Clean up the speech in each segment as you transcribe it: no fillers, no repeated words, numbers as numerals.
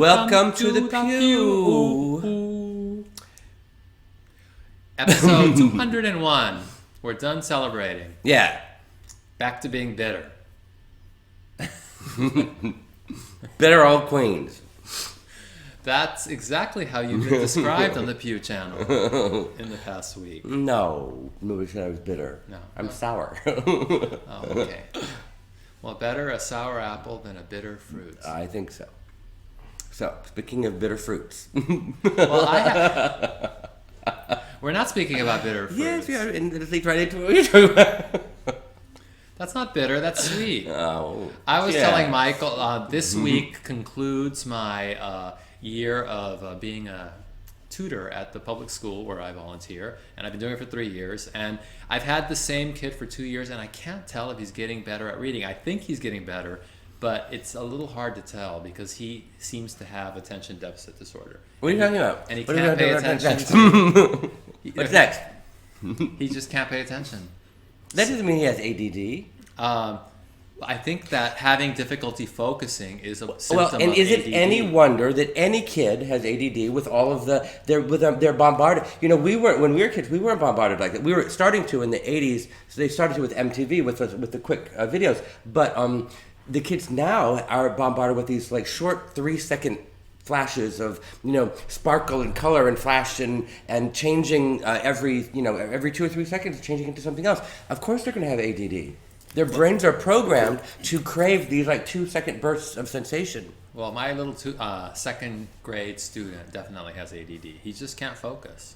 Welcome to the pew. Episode 201. We're done celebrating. Yeah. Back to being bitter. Bitter old queens. That's exactly how you've been described on the Pew channel in the past week. No, nobody said I was bitter. No. I'm sour. Oh, okay. Well, better a sour apple than a bitter fruit. I think so. So, speaking of bitter fruits. Well, we're not speaking about bitter fruits. Yes, yeah, and let's lead right into what we're talking about. That's not bitter, that's sweet. Oh, I was telling Michael, this week concludes my year of being a tutor at the public school where I volunteer, and I've been doing it for 3 years, and I've had the same kid for 2 years, and I can't tell if he's getting better at reading. I think he's getting better, but it's a little hard to tell because he seems to have attention deficit disorder. What are you talking about? And he can't pay attention. What's next? He just can't pay attention. That doesn't mean he has ADD. I think that having difficulty focusing is a symptom and of is ADD. it any wonder that any kid has ADD with all of they're bombarded? You know, when we were kids, we weren't bombarded like that. We were starting to in the 80s, so they started to with MTV with the quick videos. But the kids now are bombarded with these like short 3-second flashes of, you know, sparkle and color and flash and changing every 2 or 3 seconds, changing into something else. Of course they're going to have ADD. Their brains are programmed to crave these like 2-second bursts of sensation. Well, my little second grade student definitely has ADD. He just can't focus.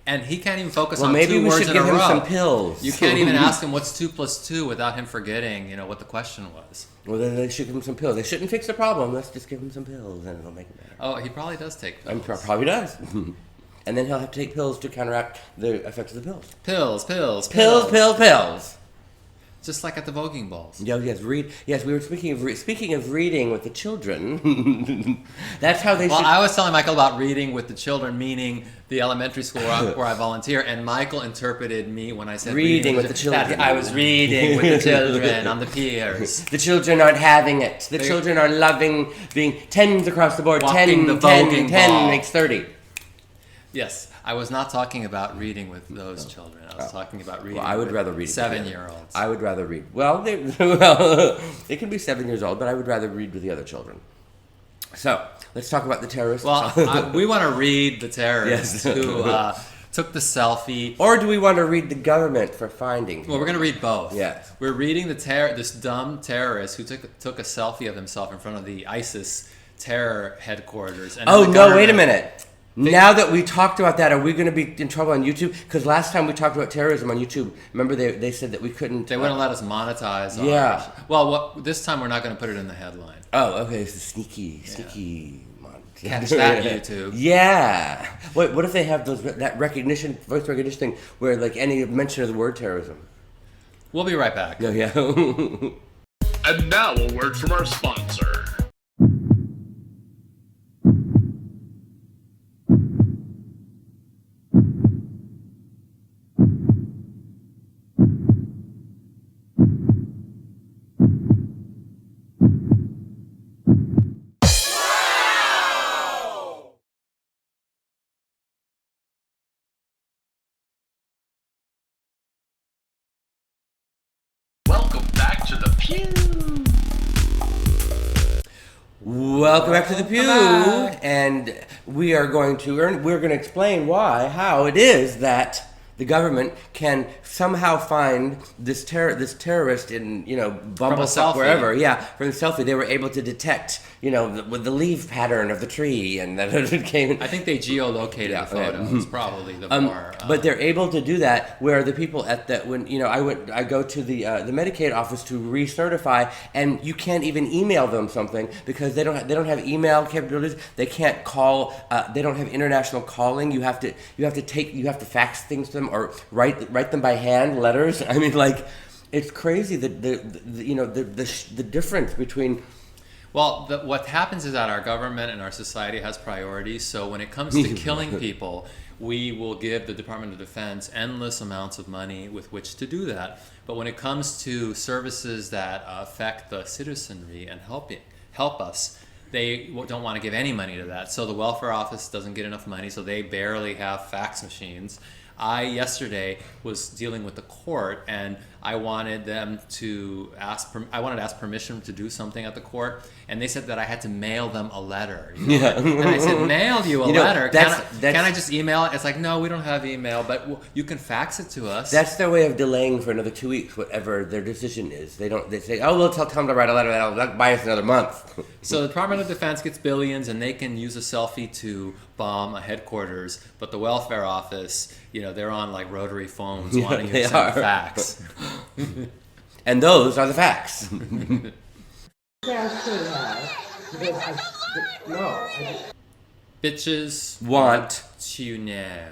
And he can't even focus on 2 words in a row. Maybe we should give him some pills. You can't even ask him what's 2 + 2 without him forgetting, what the question was. Well, then they should give him some pills. They shouldn't fix the problem. Let's just give him some pills and it'll make it better. Oh, he probably does take pills. Probably does. And then he'll have to take pills to counteract the effects of the pills. Pills. Just like at the voguing balls. Yes, we were speaking of reading with the children. That's how they should. Well, I was telling Michael about reading with the children, meaning the elementary school where I volunteer, and Michael interpreted me when I said reading with the children. That I was reading with the children on the piers. The children aren't having it. The children are loving being 10s across the board. Walking 10, the 10, voguing 10 ball. makes 30. Yes, I was not talking about reading with those children. I was talking about reading. Well, I would rather read 7-year-olds. I would rather read. Well, they can be 7 years old, but I would rather read with the other children. So let's talk about the terrorists. Well, we want to read the terrorists who took the selfie. Or do we want to read the government for finding? Well, we're going to read both. Yes. We're reading this dumb terrorist who took a selfie of himself in front of the ISIS terror headquarters. And Wait a minute. Now that we talked about that, are we going to be in trouble on YouTube? Because last time we talked about terrorism on YouTube, remember they said that we couldn't... They wouldn't let us monetize. Yeah. This time we're not going to put it in the headline. Oh, okay. It's sneaky. Catch that, YouTube. Yeah. What if they have that recognition, voice recognition thing, where like any mention of the word terrorism? We'll be right back. Yeah. And now a word from our sponsor. Welcome back to the pew. Welcome back to the pew, and we're going to explain how it is that the government can somehow find this terrorist in Bumblefuck wherever. Yeah, from the selfie they were able to detect with the leaf pattern of the tree, and that it came. I think they geolocated the photos. Probably the more. But they're able to do that where the people at I go to the Medicaid office to recertify, and you can't even email them something because they don't have email capabilities. They can't call. They don't have international calling. You have to fax things to them or write them by hand, letters. I mean, like, it's crazy that the difference between. Well, what happens is that our government and our society has priorities. So when it comes to killing people, we will give the Department of Defense endless amounts of money with which to do that. But when it comes to services that affect the citizenry and help us, they don't want to give any money to that. So the welfare office doesn't get enough money, so they barely have fax machines. I yesterday was dealing with the court, and I wanted them to ask permission to do something at the court, and they said that I had to mail them a letter. You know? Yeah. And I said, mail you a letter? That's- Can I just email it? It's like, no, we don't have email, but you can fax it to us. That's their way of delaying for another 2 weeks, whatever their decision is. They say, oh, we'll tell them to write a letter that'll buy us another month. So the Department of Defense gets billions, and they can use a selfie to bomb a headquarters, but the welfare office, they're on like rotary phones wanting you to send a fax. And those are the facts. Bitches Want to know.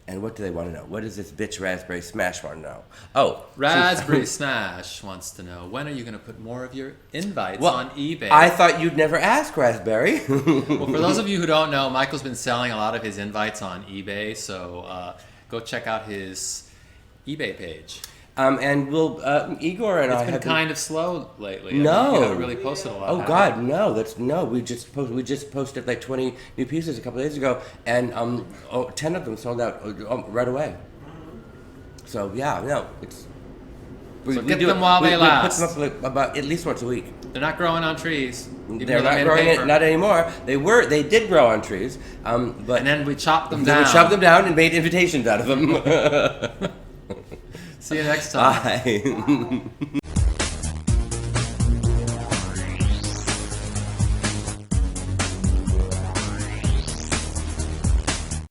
And what do they want to know? What does this bitch Raspberry Smash want to know? Oh, Raspberry Smash wants to know, when are you going to put more of your invites on eBay? I thought you'd never ask, Raspberry. Well, for those of you who don't know, Michael's been selling a lot of his invites on eBay, so go check out his eBay page. And we'll Igor and I It's been have kind of slow lately. No. You haven't really posted a lot. Oh God, no! We just posted like 20 new pieces a couple of days ago, and 10 of them sold out right away. So yeah, no, it's. So get them while they last. We put them up like about at least once a week. They're not growing on trees. Even They're though not made of growing paper. it, not anymore. They did grow on trees, but And then we chopped them then down. we chopped them down and made invitations out of them. See you next time. Bye.